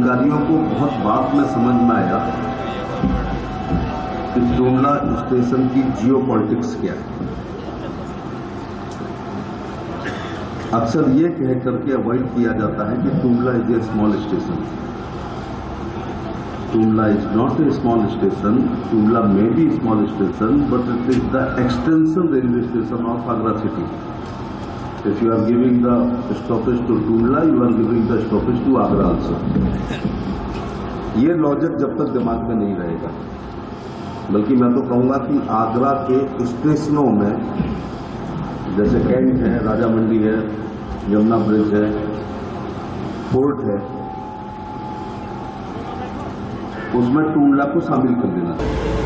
अधिकारियों को बहुत बाद में समझ में आया कि टूंडला स्टेशन की जियो पॉलिटिक्स क्या है। अक्सर ये कह करके अवॉइड किया जाता है कि Tundla is a small station. Tundla is not a small station. Tundla may be a small station, but it is the extension railway station of Agra city. If you are giving the stoppage to Tundla, you are giving the stoppage to Agra also. ये logic जब तक दिमाग में नहीं रहेगा, बल्कि मैं तो कहूँगा कि आगरा के स्टेशनों में जैसे कैंट है, राजा मंडी है, यमुना ब्रिज है, फोर्ट है, उसमें टूंडला को शामिल कर देना चाहिए।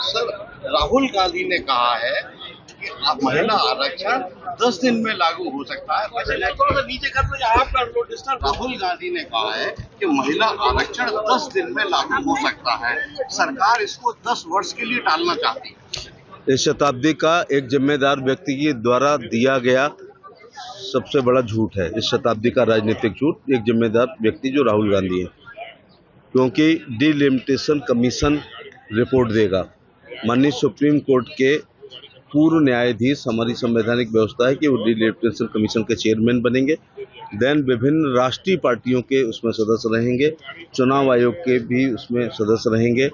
सर, राहुल गांधी ने कहा है कि महिला आरक्षण 10 दिन में लागू हो सकता है। नीचे कर लो, आप कर लो। राहुल गांधी ने कहा है कि महिला आरक्षण 10 दिन में लागू हो सकता है। सरकार इसको 10 वर्ष के लिए टालना चाहती है। इस शताब्दी का एक जिम्मेदार व्यक्ति के द्वारा दिया गया सबसे बड़ा झूठ है। इस शताब्दी का राजनीतिक झूठ एक जिम्मेदार व्यक्ति जो राहुल गांधी है, क्योंकि डिलिमिटेशन कमीशन रिपोर्ट देगा। माननीय सुप्रीम कोर्ट के पूर्व न्यायाधीश, हमारी संवैधानिक व्यवस्था है कि वो डिलिमिटेशन कमीशन के चेयरमैन बनेंगे। देन विभिन्न राष्ट्रीय पार्टियों के उसमें सदस्य रहेंगे, चुनाव आयोग के भी उसमें सदस्य रहेंगे।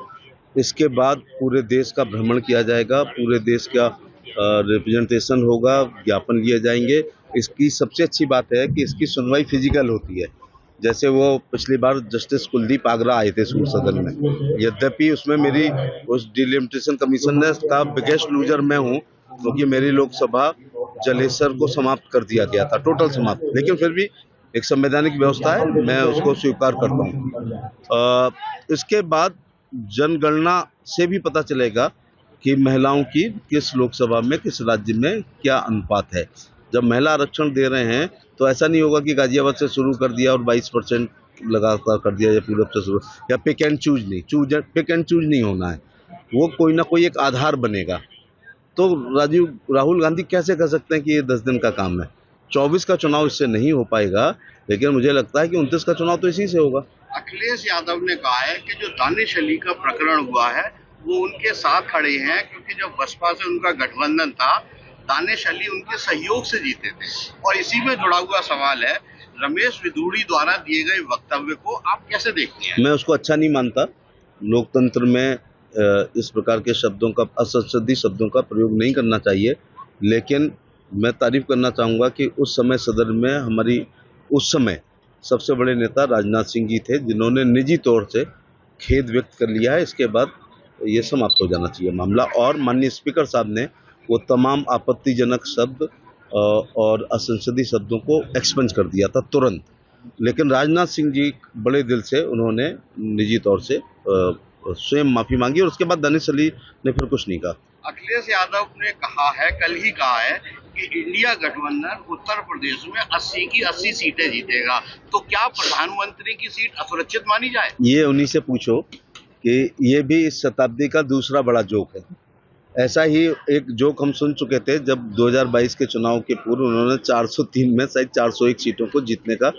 इसके बाद पूरे देश का भ्रमण किया जाएगा, पूरे देश का रिप्रेजेंटेशन होगा, ज्ञापन लिए जाएंगे। इसकी सबसे अच्छी बात है कि इसकी सुनवाई फिजिकल होती है। जैसे वो पिछली बार जस्टिस कुलदीप आगरा आए थे सूर सदन में, यद्यपि उसमें मेरी उस डिलिमिटेशन कमीशन का बिगेस्ट लूजर मैं हूँ, क्योंकि मेरी लोकसभा जलेसर को समाप्त कर दिया गया था, टोटल समाप्त। लेकिन फिर भी एक संवैधानिक व्यवस्था है, मैं उसको स्वीकार करता हूँ। इसके बाद जनगणना से भी पता चलेगा कि महिलाओं की किस लोकसभा में, किस राज्य में क्या अनुपात है। जब महिला आरक्षण दे रहे हैं तो ऐसा नहीं होगा कि गाजियाबाद से शुरू कर दिया और 22% लगातार कर दिया, या पूरब से शुरू, या पिक एंड चूज नहीं होना है। वो कोई ना कोई एक आधार बनेगा। तो राहुल गांधी कैसे कह सकते हैं कि ये 10 दिन का काम है? 24 का चुनाव इससे नहीं हो पाएगा, लेकिन मुझे लगता है कि 29 का चुनाव तो इसी से होगा। अखिलेश यादव ने कहा है कि जो दानिश अली का प्रकरण हुआ है वो उनके साथ खड़े हैं, क्योंकि जब बसपा से उनका गठबंधन था, दानिश अली उनके सहयोग से जीते थे। और इसी में जुड़ा हुआ सवाल है, रमेश विधूड़ी द्वारा दिए गए वक्तव्य को आप कैसे देखते हैं? मैं उसको अच्छा नहीं मानता। लोकतंत्र में इस प्रकार के शब्दों का, असंसदीय शब्दों का प्रयोग नहीं करना चाहिए। लेकिन मैं तारीफ करना चाहूँगा कि उस समय सदन में हमारी उस समय सबसे बड़े नेता राजनाथ सिंह जी थे, जिन्होंने निजी तौर से खेद व्यक्त कर लिया है। इसके बाद ये समाप्त हो जाना चाहिए मामला। और माननीय स्पीकर साहब ने वो तमाम आपत्तिजनक शब्द और असंसदीय शब्दों को एक्सपेंस कर दिया था तुरंत। लेकिन राजनाथ सिंह जी बड़े दिल से उन्होंने निजी तौर से स्वयं माफी मांगी, और उसके बाद दानिश अली ने फिर कुछ नहीं कहा। अखिलेश यादव ने कहा है, कल ही कहा है कि इंडिया गठबंधन उत्तर प्रदेश में 80 की 80 सीटें जीतेगा। तो क्या प्रधानमंत्री की सीट असुरक्षित मानी जाए? ये उन्हीं से पूछो कि ये भी इस शताब्दी का दूसरा बड़ा जोक है। ऐसा ही एक जोक हम सुन चुके थे जब 2022 के चुनाव के पूर्व उन्होंने 403 में शायद 401 सीटों को जीतने का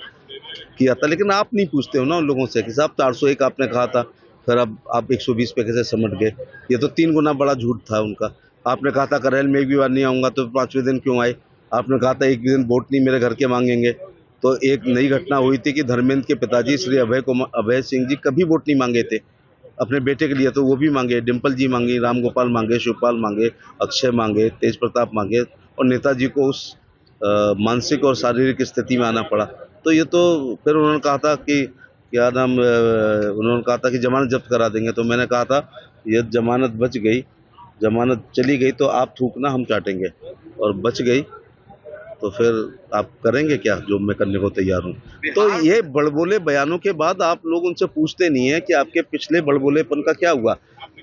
किया था, लेकिन आप नहीं पूछते हो ना उन लोगों से कि साहब 401 आपने कहा था, फिर अब आप 120 पे कैसे समझ गए। ये तो 3 गुना बड़ा झूठ था उनका। आपने कहा था करेल में एक भी बार नहीं आऊँगा, तो 5वें दिन क्यों आए। आपने कहा था एक भी दिन वोट नहीं मेरे घर के मांगेंगे। तो एक नई घटना हुई थी कि धर्मेंद्र के पिताजी श्री अभय सिंह जी कभी वोट नहीं मांगे थे अपने बेटे के लिए, तो वो भी मांगे, डिम्पल जी मांगी, राम गोपाल मांगे, शिवपाल मांगे, अक्षय मांगे, तेज प्रताप मांगे, और नेताजी को उस मानसिक और शारीरिक स्थिति में आना पड़ा। तो ये तो फिर उन्होंने कहा था कि क्या नाम, उन्होंने कहा था कि जमानत जब्त करा देंगे। तो मैंने कहा था ये जमानत बच गई, जमानत चली गई तो आप थूकना हम चाटेंगे, और बच गई तो फिर आप करेंगे क्या जो मैं करने को तैयार हूँ। तो ये बड़बोले बयानों के बाद आप लोग उनसे पूछते नहीं है कि आपके पिछले बड़बोलेपन का क्या हुआ।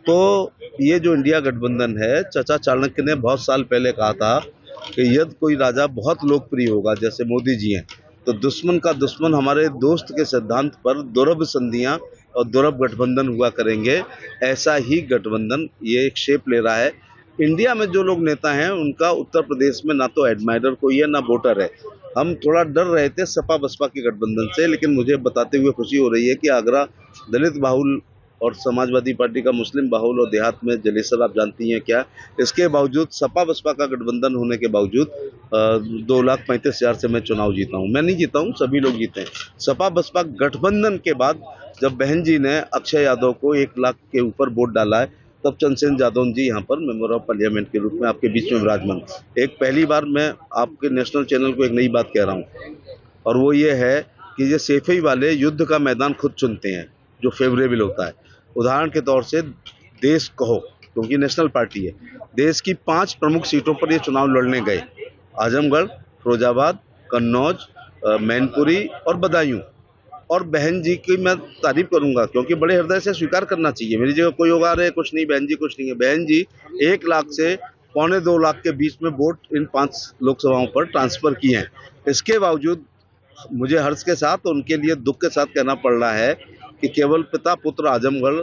तो ये जो इंडिया गठबंधन है, चाचा चाणक्य ने बहुत साल पहले कहा था कि यदि कोई राजा बहुत लोकप्रिय होगा जैसे मोदी जी हैं, तो दुश्मन का दुश्मन हमारे दोस्त के सिद्धांत पर दुरभ संधियां और दुरभ गठबंधन हुआ करेंगे। ऐसा ही गठबंधन ये एक शेप ले रहा है। इंडिया में जो लोग नेता हैं उनका उत्तर प्रदेश में ना तो एडमायरर कोई है ना वोटर है। हम थोड़ा डर रहे थे सपा बसपा के गठबंधन से, लेकिन मुझे बताते हुए खुशी हो रही है कि आगरा दलित बाहुल और समाजवादी पार्टी का मुस्लिम बाहुल और देहात में जलेसर आप जानती हैं क्या। इसके बावजूद सपा बसपा का गठबंधन होने के बावजूद 2,35,000 से मैं चुनाव जीता हूँ। मैं नहीं जीता हूँ, सभी लोग जीते हैं। सपा बसपा गठबंधन के बाद जब बहन जी ने अक्षय यादव को 1 लाख के ऊपर वोट डाला है, तब चंद्रसेन यादव जी यहाँ पर मेंबर ऑफ पार्लियामेंट के रूप में आपके बीच में विराजमान। एक पहली बार मैं आपके नेशनल चैनल को एक नई बात कह रहा हूँ, और वो ये है कि ये सेफई वाले युद्ध का मैदान खुद चुनते हैं जो फेवरेबल होता है। उदाहरण के तौर से देश कहो, क्योंकि नेशनल पार्टी है, देश की 5 प्रमुख सीटों पर ये चुनाव लड़ने गए, आजमगढ़, फिरोजाबाद, कन्नौज, मैनपुरी और बदायूं। और बहन जी की मैं तारीफ करूंगा क्योंकि बड़े हृदय से स्वीकार करना चाहिए। मेरी जगह कोई होगा अरे कुछ नहीं, बहन जी कुछ नहीं है। बहन जी 1 लाख से 1.25 लाख के बीच में वोट इन 5 लोकसभाओं पर ट्रांसफर किए हैं। इसके बावजूद मुझे हर्ष के साथ, उनके लिए दुख के साथ कहना पड़ रहा है कि केवल पिता पुत्र आजमगढ़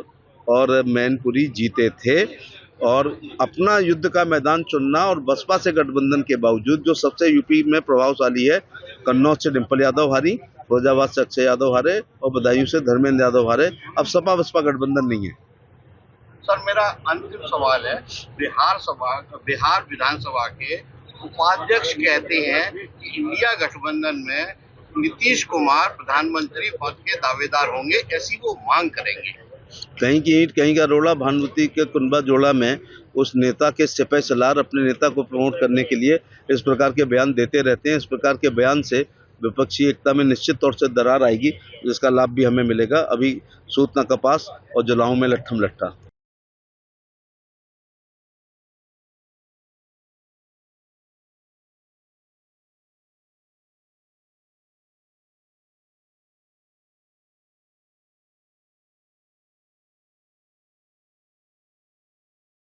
और मैनपुरी जीते थे। और अपना युद्ध का मैदान चुनना, और बसपा से गठबंधन के बावजूद जो सबसे यूपी में प्रभावशाली है, कन्नौज से डिम्पल यादव हारी, फिरोजाबाद से अक्षय यादव हारे और बदायूं से धर्मेंद्र यादव हारे। अब सपा बसपा गठबंधन नहीं है। सर मेरा अंतिम सवाल है, बिहार विधानसभा के उपाध्यक्ष कहते हैं कि इंडिया गठबंधन में नीतीश कुमार प्रधानमंत्री पद के दावेदार होंगे, ऐसी वो मांग करेंगे। कहीं की ईंट कहीं का रोड़ा, भानुमति के कुनबा जोड़ा में उस नेता के सिपह सलार अपने नेता को प्रमोट करने के लिए इस प्रकार के बयान देते रहते हैं। इस प्रकार के बयान से विपक्षी एकता में निश्चित तौर से दरार आएगी, जिसका लाभ भी हमें मिलेगा। अभी सूत न कपास और जलाओं में लट्ठम लट्ठा।